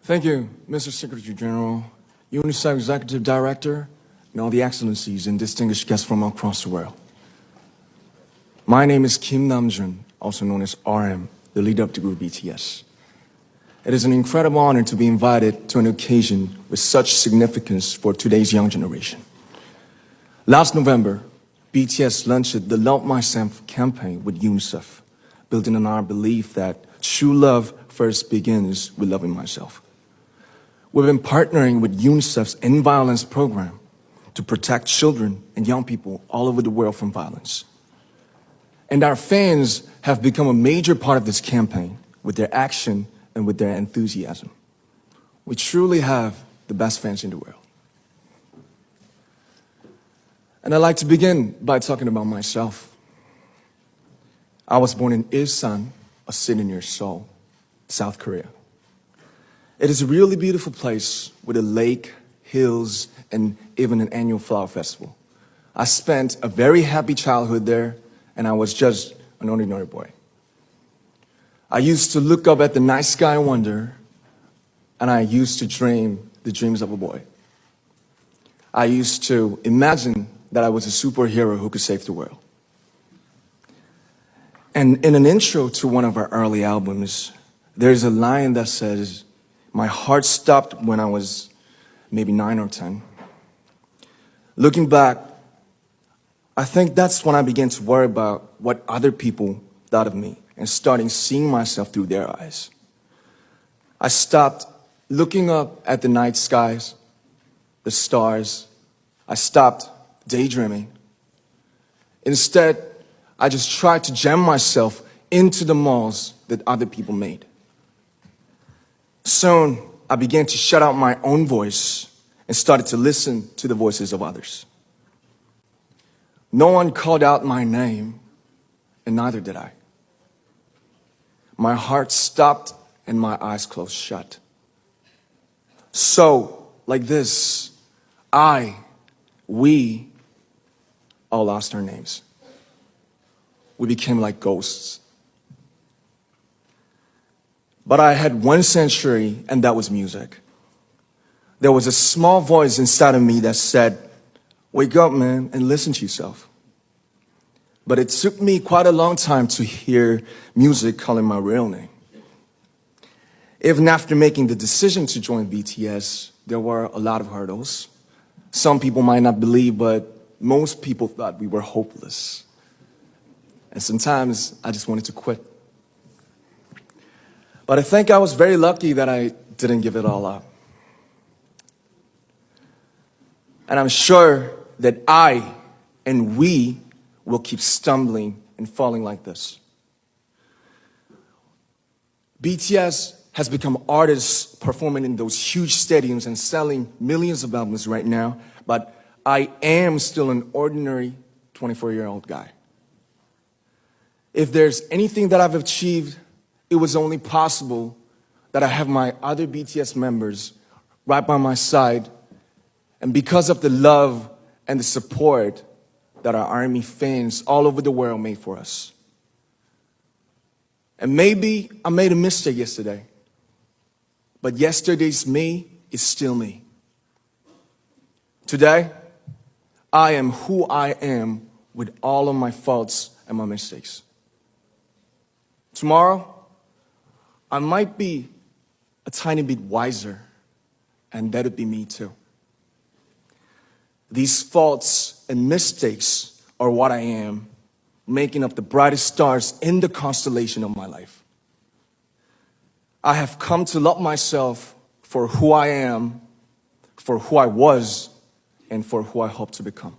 Thank you, Mr. Secretary General, UNICEF Executive Director, and all the excellencies and distinguished guests from across the world. My name is Kim Namjoon, also known as RM, the leader of the group BTS. It is an incredible honor to be invited to an occasion with such significance for today's young generation. Last November, BTS launched the Love Myself campaign with UNICEF, building on our belief that true love first begins with loving myself. We've been partnering with UNICEF's End Violence program to protect children and young people all over the world from violence. And our fans have become a major part of this campaign with their action and with their enthusiasm. We truly have the best fans in the world. And I'd like to begin by talking about myself. I was born in Ilsan, a city near Seoul, South Korea. It is a really beautiful place with a lake, hills, and even an annual flower festival. I spent a very happy childhood there, and I was just an ordinary boy. I used to look up at the night sky and wonder, and I used to dream the dreams of a boy. I used to imagine that I was a superhero who could save the world. And in an intro to one of our early albums, there's a line that says, "My heart stopped when I was maybe 9 or 10. Looking back, I think that's when I began to worry about what other people thought of me and starting seeing myself through their eyes. I stopped looking up at the night skies, the stars. I stopped daydreaming. Instead, I just tried to jam myself into the malls that other people made. Soon, I began to shut out my own voice and started to listen to the voices of others. No one called out my name, and neither did I. My heart stopped and my eyes closed shut. So, like this, we all lost our names. We became like ghosts. But I had one sanctuary, and that was music. There was a small voice inside of me that said, "Wake up, man, and listen to yourself." But it took me quite a long time to hear music calling my real name. Even after making the decision to join BTS, there were a lot of hurdles. Some people might not believe, but most people thought we were hopeless. And sometimes I just wanted to quit. But I think I was very lucky that I didn't give it all up. And I'm sure that I and we will keep stumbling and falling like this. BTS has become artists performing in those huge stadiums and selling millions of albums right now, but I am still an ordinary 24-year-old guy. If there's anything that I've achieved, it was only possible that I have my other BTS members right by my side, and because of the love and the support that our ARMY fans all over the world made for us. And maybe I made a mistake yesterday, but yesterday's me is still me. Today, I am who I am with all of my faults and my mistakes. Tomorrow, I might be a tiny bit wiser, and that would be me too. These faults and mistakes are what I am, making up the brightest stars in the constellation of my life. I have come to love myself for who I am, for who I was, and for who I hope to become.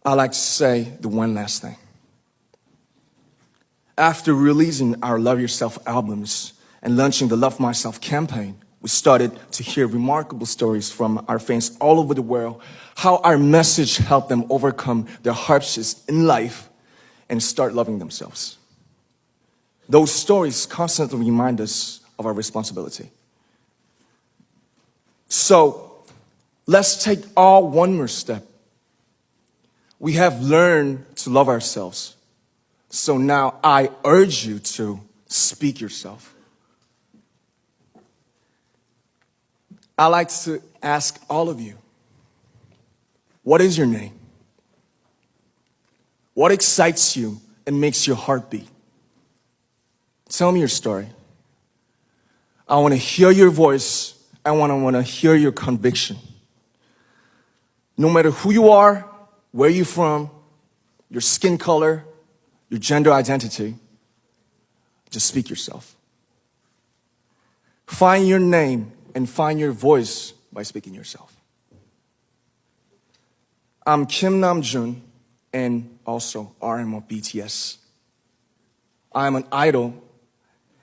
I'd like to say the one last thing. After releasing our Love Yourself albums and launching the Love Myself campaign, we started to hear remarkable stories from our fans all over the world, how our message helped them overcome their hardships in life and start loving themselves. Those stories constantly remind us of our responsibility. So, let's take all one more step. We have learned to love ourselves. So now I urge you to speak yourself. I like to ask all of you, what is your name? What excites you and makes your heart beat? Tell me your story. I want to hear your voice. I want to hear your conviction. No matter who you are, where you're from, your skin color, your gender identity, just speak yourself. Find your name and find your voice by speaking yourself. I'm Kim Namjoon and also RM of BTS. I'm an idol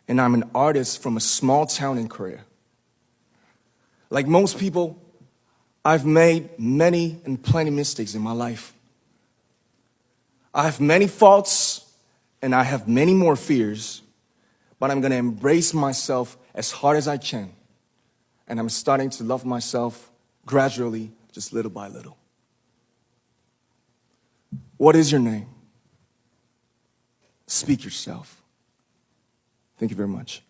and I'm an artist from a small town in Korea. Like most people, I've made many and plenty mistakes in my life. I have many faults and I have many more fears, but I'm gonna embrace myself as hard as I can. And I'm starting to love myself gradually, just little by little. What is your name? Speak yourself. Thank you very much.